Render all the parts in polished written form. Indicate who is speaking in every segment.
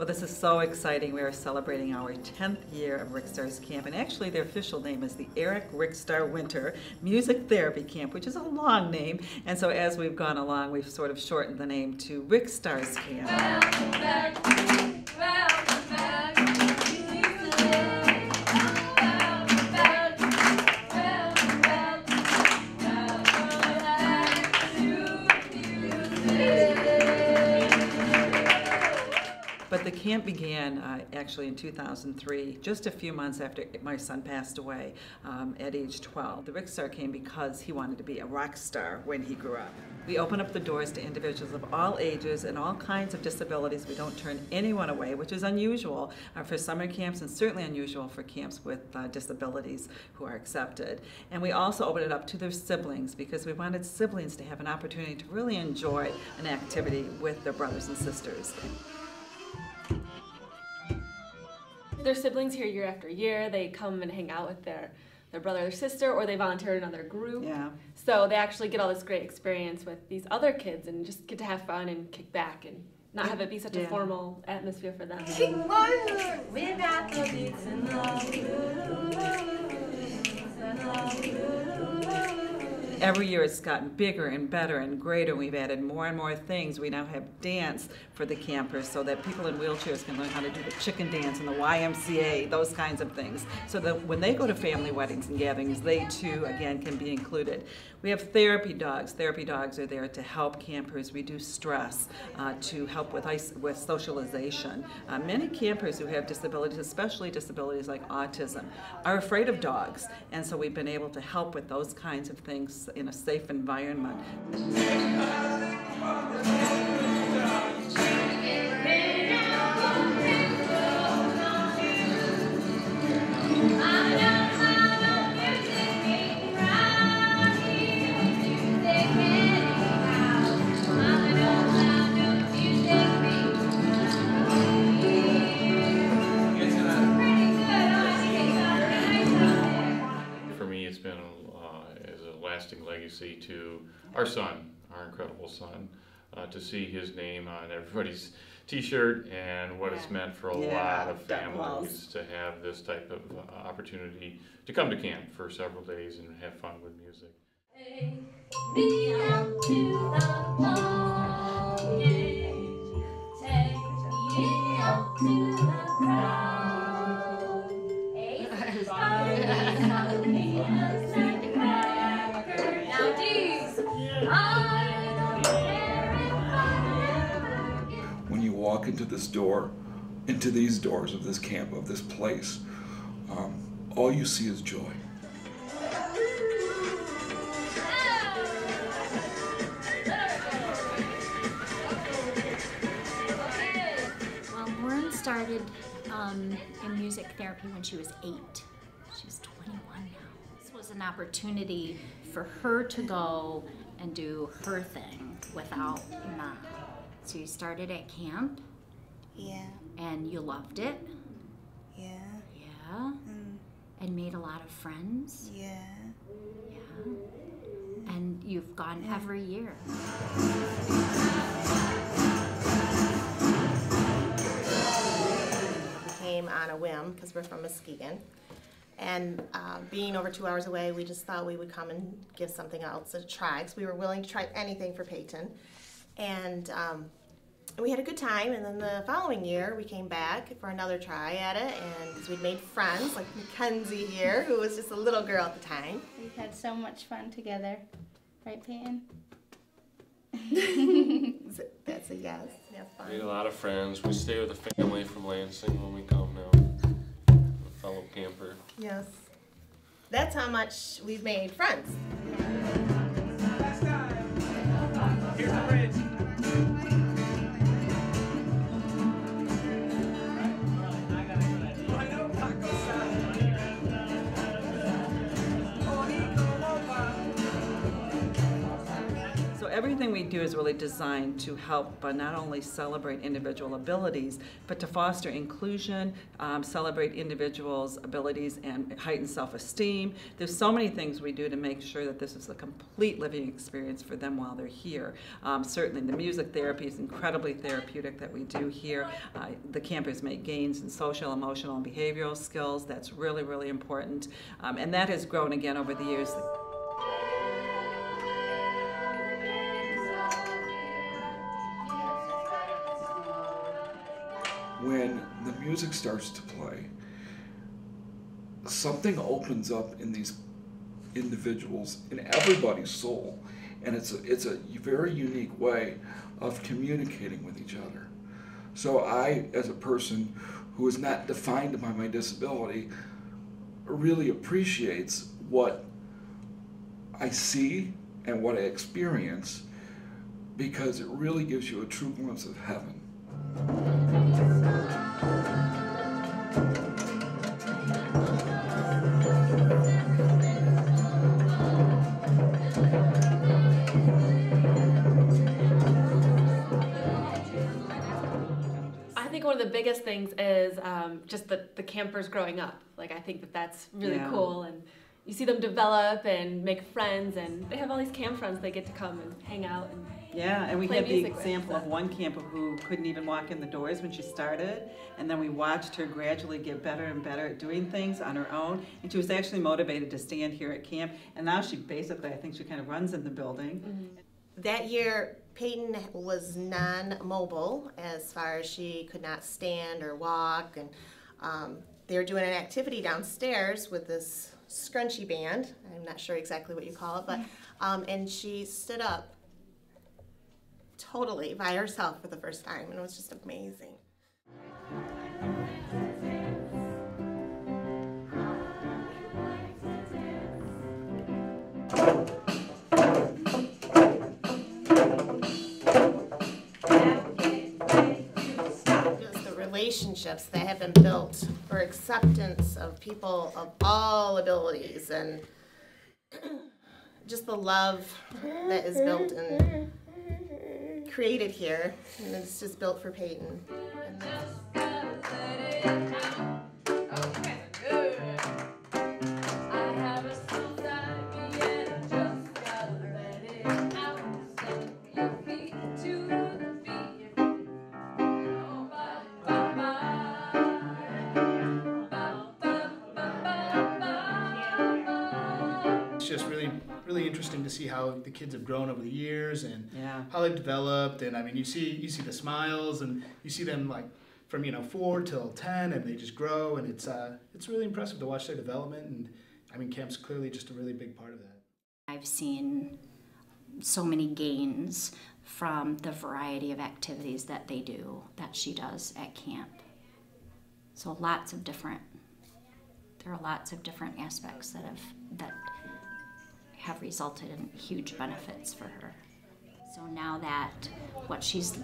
Speaker 1: Well, this is so exciting. We are celebrating our 10th year of RicStar's camp, and actually their official name is the RicStar Winter Music Therapy Camp, which is a long name, and so as we've gone along, we've sort of shortened the name to RicStar's Camp.
Speaker 2: Welcome back. Welcome back.
Speaker 1: But the camp began actually in 2003, just a few months after my son passed away at age 12. The RicStar came because he wanted to be a rock star when he grew up. We open up the doors to individuals of all ages and all kinds of disabilities. We don't turn anyone away, which is unusual for summer camps and certainly unusual for camps with disabilities who are accepted. And we also open it up to their siblings because we wanted siblings to have an opportunity to really enjoy an activity with their brothers and sisters.
Speaker 3: Their siblings here year after year. They come and hang out with their brother or sister, or they volunteer in another group.
Speaker 1: Yeah.
Speaker 3: So they actually get all this great experience with these other kids and just get to have fun and kick back and not have it be such a formal atmosphere for them.
Speaker 2: Without the beats and
Speaker 1: Every year it's gotten bigger and better and greater. We've added more and more things. We now have dance for the campers so that people in wheelchairs can learn how to do the chicken dance and the YMCA, those kinds of things. So that when they go to family weddings and gatherings, they too, again, can be included. We have therapy dogs. Therapy dogs are there to help campers reduce stress, to help with socialization. Many campers who have disabilities, especially disabilities like autism, are afraid of dogs. And so we've been able to help with those kinds of things in a safe environment.
Speaker 4: Lasting legacy to our son, our incredible son, to see his name on everybody's t-shirt and what it's meant for a lot of families to have this type of opportunity to come to camp for several days and have fun with music.
Speaker 2: Take me out to the party, take me out to the crowd.
Speaker 5: When you walk into this door, into these doors of this camp, of this place, all you see is joy.
Speaker 6: Well, Lauren started in music therapy when she was 8. She's 21 now. This was an opportunity for her to go and do her thing without Mom. So you started at camp?
Speaker 7: Yeah.
Speaker 6: And you loved it?
Speaker 7: Yeah.
Speaker 6: Yeah? And made a lot of friends?
Speaker 7: Yeah.
Speaker 6: Yeah. And you've gone every year.
Speaker 8: We came on a whim because we're from Muskegon. And being over 2 hours away, we just thought we would come and give something else a try. So we were willing to try anything for Peyton. And we had a good time, and then the following year we came back for another try at it, and because we'd made friends, like Mackenzie here, who was just a little girl at the time.
Speaker 7: We've had so much fun together. Right, Peyton?
Speaker 8: That's a yes. Yes, fun.
Speaker 9: Made a lot of friends. We stay with a family from Lansing when we come now. A fellow camper.
Speaker 8: Yes. That's how much we've made friends.
Speaker 10: Here's the bridge.
Speaker 1: Everything we do here is really designed to help not only celebrate individual abilities, but to foster inclusion, celebrate individuals' abilities and heighten self-esteem. There's so many things we do to make sure that this is a complete living experience for them while they're here. Certainly the music therapy is incredibly therapeutic that we do here. The campers make gains in social, emotional, and behavioral skills. That's really, really important. And that has grown again over the years.
Speaker 5: When the music starts to play, something opens up in these individuals, in everybody's soul, and it's a very unique way of communicating with each other. So I, as a person who is not defined by my disability, really appreciates what I see and what I experience, because it really gives you a true glimpse of heaven.
Speaker 3: I think one of the biggest things is just the campers growing up. Like, I think that's really cool, and you see them develop and make friends, and they have all these camp friends they get to come and hang out and
Speaker 1: and we
Speaker 3: play
Speaker 1: had the
Speaker 3: music with.
Speaker 1: example of one camper who couldn't even walk in the doors when she started, and then we watched her gradually get better and better at doing things on her own, and she was actually motivated to stand here at camp, and now she basically, I think she kind of runs in the building.
Speaker 8: Mm-hmm. That year, Peyton was non-mobile as far as she could not stand or walk, and they were doing an activity downstairs with this scrunchy band. I'm not sure exactly what you call it, but and she stood up totally by herself for the first time, and it was just amazing. Relationships that have been built for acceptance of people of all abilities, and just the love that is built and created here, and it's just built for Peyton.
Speaker 10: It's just really interesting to see how the kids have grown over the years and how they've developed. And I mean, you see the smiles, and you see them like from 4 till 10, and they just grow, and it's really impressive to watch their development. And I mean, camp's clearly just a really big part of that.
Speaker 6: I've seen so many gains from the variety of activities that they do, that she does at camp. So there are lots of different aspects that have resulted in huge benefits for her. So now that what she's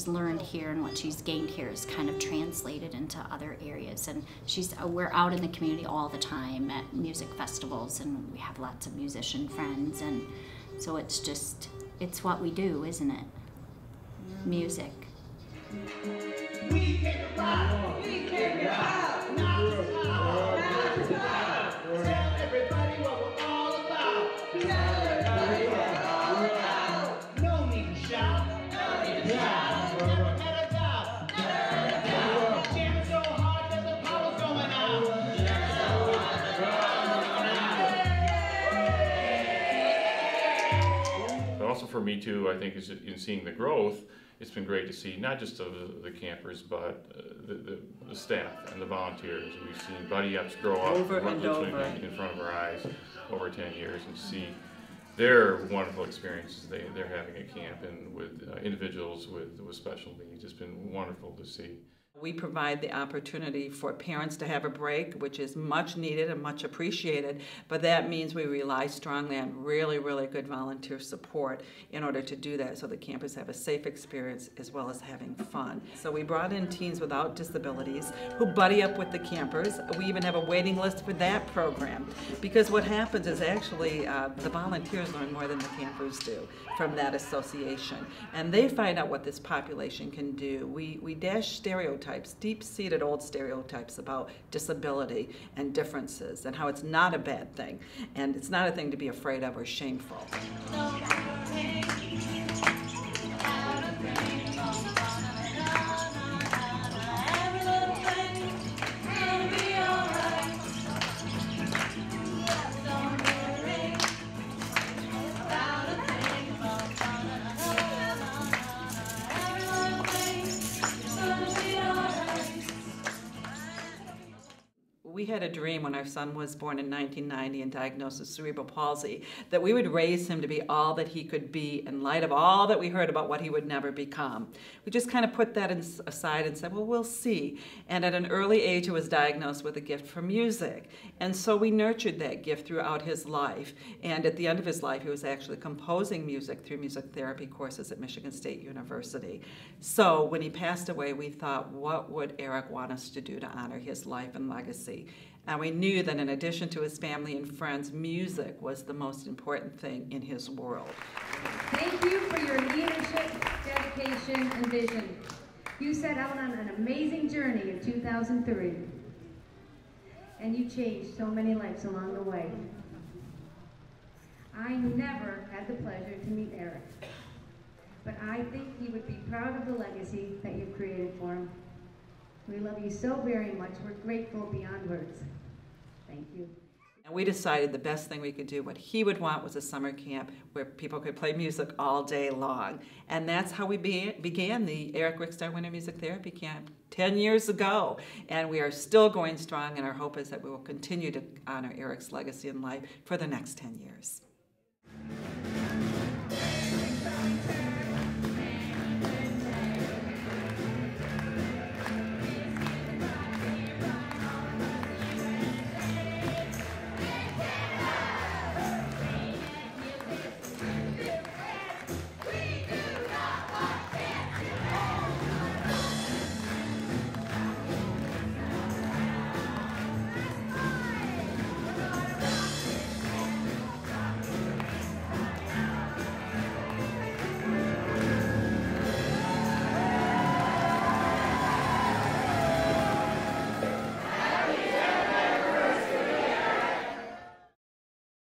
Speaker 6: learned here and what she's gained here is kind of translated into other areas, and we're out in the community all the time at music festivals, and we have lots of musician friends, and so it's what we do, isn't it? Music.
Speaker 11: We came to rock, we came to rock, not to stop, not to stop. Tell everybody what we're all about. Tell everybody what we're all about. No need to shout, no need to shout. Never had a doubt, never had a doubt. Jamming so hard that the power's going out. Jamming so hard that the power's going out.
Speaker 4: But also for me too, I think, is in seeing the growth. It's been great to see not just the campers, but the staff and the volunteers. We've seen Buddy Ups grow up
Speaker 1: Over and over
Speaker 4: in front of our eyes over 10 years, and see their wonderful experiences they're having at camp, and with individuals with special needs. It's been wonderful to see.
Speaker 1: We provide the opportunity for parents to have a break, which is much needed and much appreciated, but that means we rely strongly on really, really good volunteer support in order to do that, so the campers have a safe experience as well as having fun. So we brought in teens without disabilities who buddy up with the campers. We even have a waiting list for that program, because what happens is actually the volunteers learn more than the campers do from that association, and they find out what this population can do. We dash stereotypes, deep-seated old stereotypes about disability and differences and how it's not a bad thing and it's not a thing to be afraid of or shameful. We had a dream when our son was born in 1990 and diagnosed with cerebral palsy that we would raise him to be all that he could be in light of all that we heard about what he would never become. We just kind of put that aside and said, well, we'll see. And at an early age, he was diagnosed with a gift for music. And so we nurtured that gift throughout his life. And at the end of his life, he was actually composing music through music therapy courses at Michigan State University. So when he passed away, we thought, what would Eric want us to do to honor his life and legacy? And we knew that in addition to his family and friends, music was the most important thing in his world.
Speaker 12: Thank you for your leadership, dedication, and vision. You set out on an amazing journey in 2003, and you changed so many lives along the way. I never had the pleasure to meet Eric, but I think he would be proud of the legacy that you've created for him. We love you so very much. We're grateful beyond words. Thank you.
Speaker 1: And we decided the best thing we could do, what he would want, was a summer camp where people could play music all day long. And that's how we began the Eric RicStar Winter Music Therapy Camp 10 years ago. And we are still going strong, and our hope is that we will continue to honor Eric's legacy in life for the next 10 years.